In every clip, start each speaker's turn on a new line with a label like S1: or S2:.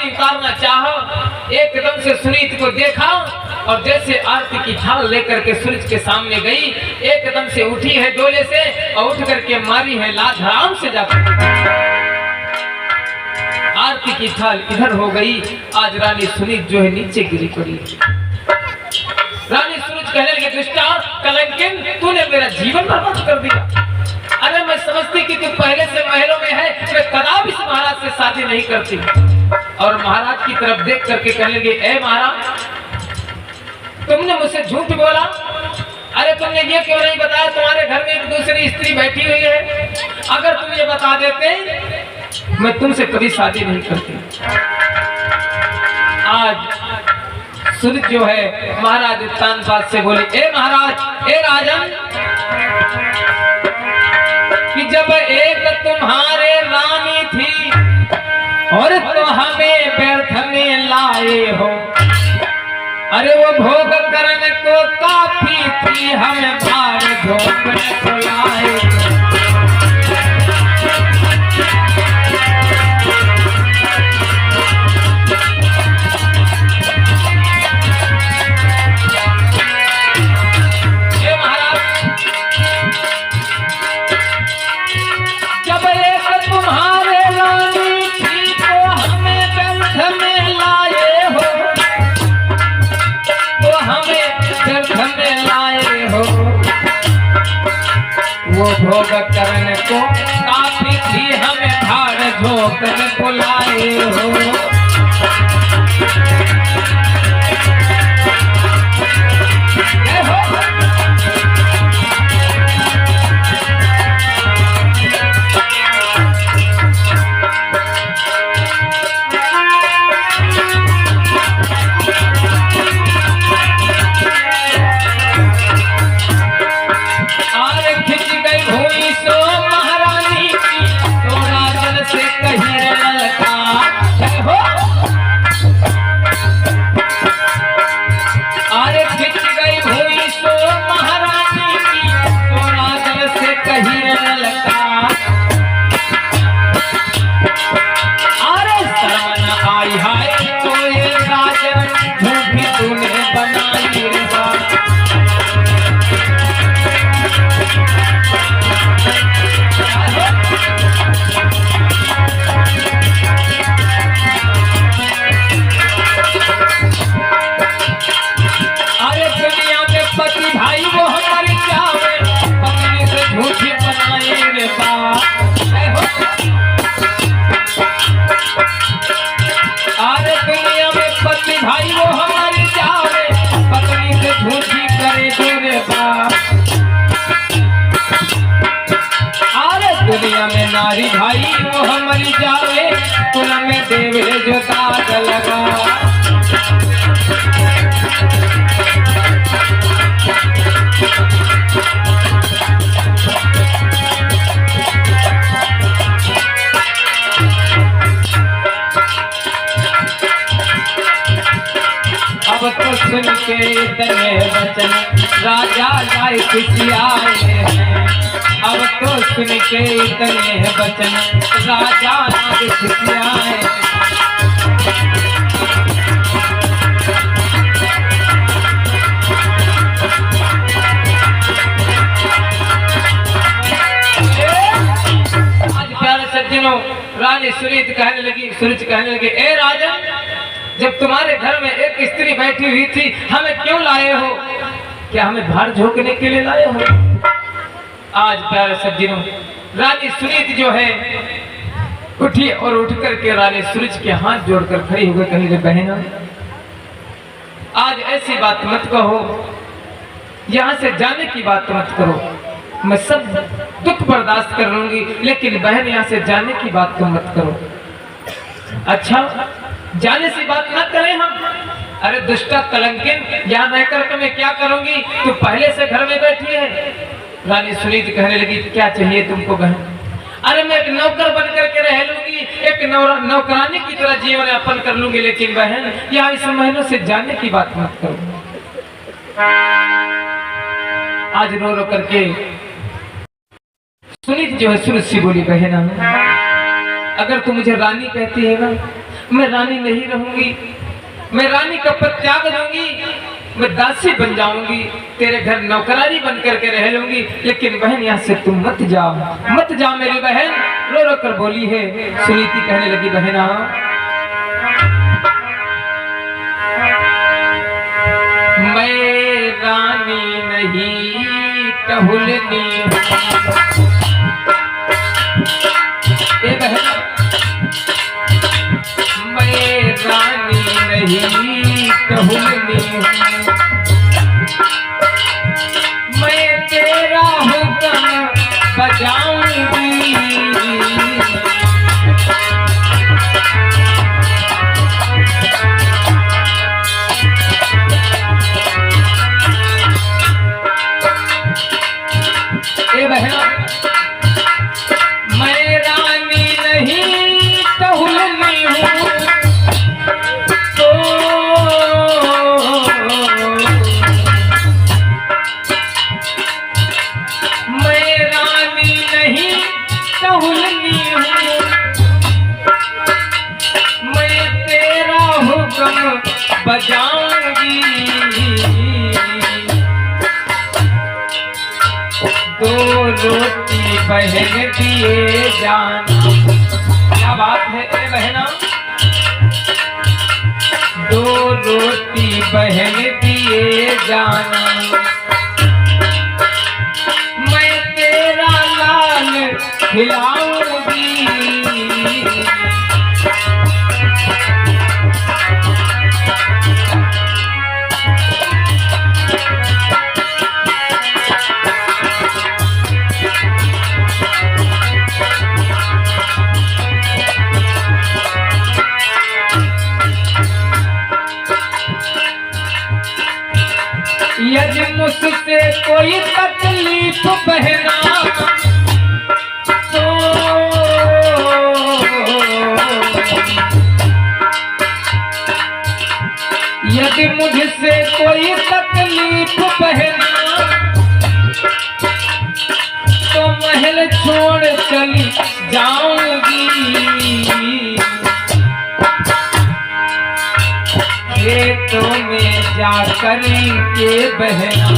S1: आरती उतारना चाहा, एकदम से सुनीत को देखा और जैसे आरती की थाल लेकर के सूरज के सामने गई, एकदम से उठी है डोले से और उठ करके मारी है लात हराम से जाकर। आरती की थाल इधर हो गई। आज रानी सुनीत जो है नीचे गिरी पड़ी। रानी सूरज कहने लगे, दुष्टा कलंकिन, तूने मेरा जीवन बर्बाद कर दिया। अरे मैं समझती कि तू पहले से महलों में है, मैं कदापि इस महाराज से शादी नहीं करती। और महाराज की तरफ देख करके कहने लगे, ए महाराज, तुमने मुझसे झूठ बोला। अरे तुमने ये क्यों नहीं बताया तुम्हारे घर में एक दूसरी स्त्री बैठी हुई है? अगर तुम ये बता देते मैं तुमसे कभी शादी नहीं करती। आज सूरज जो है महाराज उत्तानपाद से बोले, ए महाराज, ए राजन, कि जब एक तुम्हारे रानी थी और तो हमें व्यर्थ में लाए हो। अरे वो भोग करने को काफी थी, हमें भार धोखने को लाए। वो भोग करने को काफी थी, हमें भाड़ झोंकने को लाए हो। दुनिया में नारी भाई वो हमारी जावे, कुल में देवे जो ताज लगा। अब तो सुन के इतने वचन राजा लाए किसी आए हैं। अब तो सुन के इतने वचन राजा लाए किसी आए। आज प्यारे सज्जनों, रानी सुनीत कहने लगी, सूरज कहने लगे, ए राजा, जब तुम्हारे घर में एक स्त्री बैठी हुई थी, हमें क्यों लाए हो? क्या हमें भार झोंकने के लिए लाए हो? आज प्यारे सज्जनों, रानी सुनीत जो है उठी और उठ करके रानी सूरज के हाथ जोड़कर खड़ी हो गई। कहीं बहना, आज ऐसी बात मत कहो, यहाँ से जाने की बात मत करो। मैं सब दुख बर्दाश्त कर लूंगी, लेकिन बहन यहाँ से जाने की बात मत करो। अच्छा, जाने से बात न करें हम। अरे दुष्टा कलंकिन, यहाँ रहकर के मैं क्या करूंगी? तू पहले से घर में बैठी है। रानी सुनीत कहने लगी, क्या चाहिए तुमको बहन? अरे मैं एक नौकर बन करके रह लूंगी, एक नौकरानी की तरह जीवन यापन कर लूंगी, लेकिन बहन यहाँ इस महीनों से जाने की बात मत करो। आज रो रो करके सुनीत जो है सूरज से बोली, बहना अगर तू मुझे रानी कहती है ना, मैं रानी नहीं रहूंगी, मैं रानी का पद त्याग दूंगी, मैं दासी बन जाऊंगी, तेरे घर नौकरानी बन करके रह लूंगी। लेकिन बहन यहाँ से तुम मत जाओ, मत जाओ मेरी बहन। रो रो कर बोली है। सुनीति कहने लगी, बहना मैं रानी नहीं टहुलनी बहन, मैं रानी नहीं टहुलनी, मैं तेरा हुक्म बजाऊंगी। बहना मैं रानी नहीं टहुलनी हूँ, तो मैं रानी नहीं टहुलनी हूँ, मैं तेरा हुक्म बजाऊंगी। दो रोटी बहन दिए जाना, क्या बात है ए बहना, दो रोटी बहन दिए जाना, मैं तेरा लाल खिलाऊंगी। यदि मुझसे कोई तकलीफ बहना, तो यदि मुझसे कोई तकलीफ बहना, तो महल छोड़ चली जाऊंगी। खेतों में जाकर के बहना,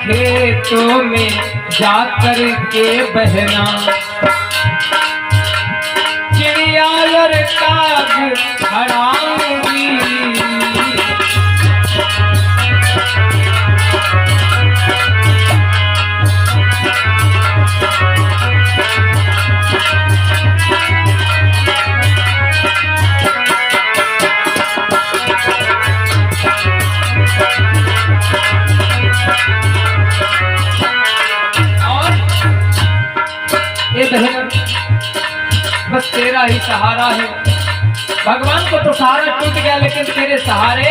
S1: खेतों में जाकर के बहना, चिड़िया और काग हराऊंगी। बस तेरा ही सहारा है, भगवान को तो सहारा टूट गया, लेकिन तेरे सहारे।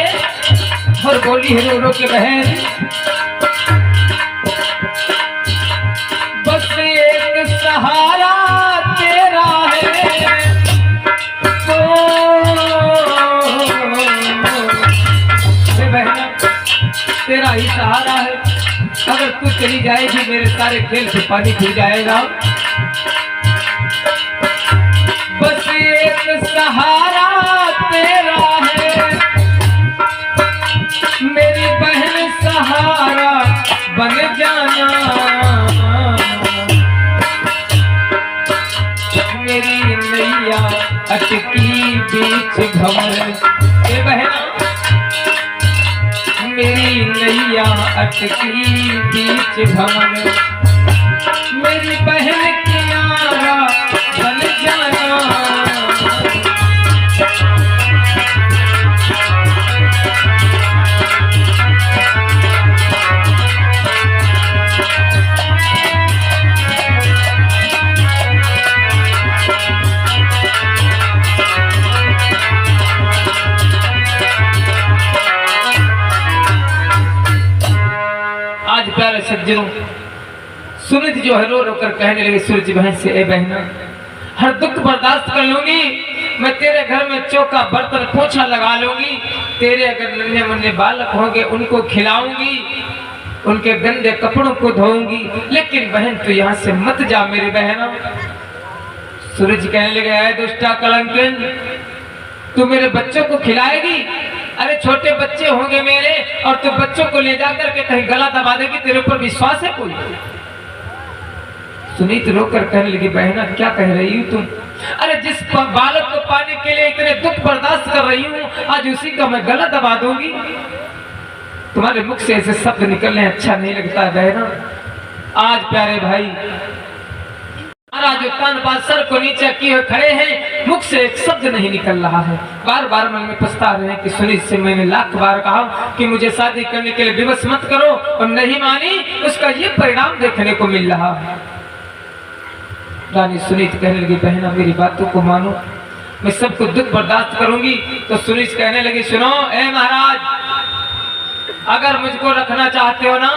S1: और बोली है रो रो के बहन, बस एक सहारा तेरा है, तो बहन तेरा ही सहारा है। अगर तू चली जाएगी मेरे सारे खेल से पानी खुल जाएगा। बस एक सहारा तेरा है, मेरी बहन सहारा बन जाना। मेरी नैया अटकी बीच भंवर, ए बहना मेरी नैया अटकी बीच भंवर, मेरी बहन किनारा बन जाना। आज प्यारे सज्जनों, सूरज जो है रो रो कर कहने लगे सूरज बहन से, ए बहना हर दुख बर्दाश्त कर लूंगी, मैं तेरे घर में चौका बर्तन पोछा लगा लूंगी, तेरे अगर नन्हे मुन्ने बालक होंगे उनको खिलाऊंगी, उनके गंदे कपड़ों को धोऊंगी, लेकिन बहन तू यहाँ से मत जा मेरी बहना। सूरज कहने लगे, है दुष्टा कलंकिन, तू मेरे बच्चों को खिलाएगी? अरे छोटे बच्चे होंगे मेरे, और तू बच्चों को ले जाकर के कहीं गला दबा देगी, तेरे ऊपर विश्वास है कोई? सुनीत रोकर कहने लगी, बहना क्या कह रही हो तुम? अरे जिस बालक को पाने के लिए इतने दुख बर्दाश्त कर रही हूँ, आज उसी का मैं गला दबा दूंगी? तुम्हारे मुख से ऐसे शब्द निकलने अच्छा नहीं लगता है बहना। आज प्यारे भाई महाराज उत्तान सर को नीचे किए खड़े हैं, मुख से एक शब्द नहीं निकल रहा है। बार बार मन में पछता रहे हैं कि सुनीत से मैंने लाख बार कहा कि मुझे शादी करने के लिए विवश मत करो, और नहीं मानी, उसका ये परिणाम देखने को मिल रहा है। रानी सुनीत कहने लगी, बहना मेरी बातों को मानो, मैं सबको दुख बर्दाश्त करूंगी। तो सुनीत कहने लगी, सुनो ए महाराज, अगर मुझको रखना चाहते हो ना,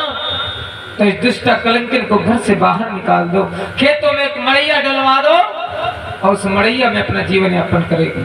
S1: तो इस दुष्ट कलंकिन को घर से बाहर निकाल दो, खेतों में एक मड़ैया डलवा दो, और उस मड़ैया में अपना जीवन यापन करेगी।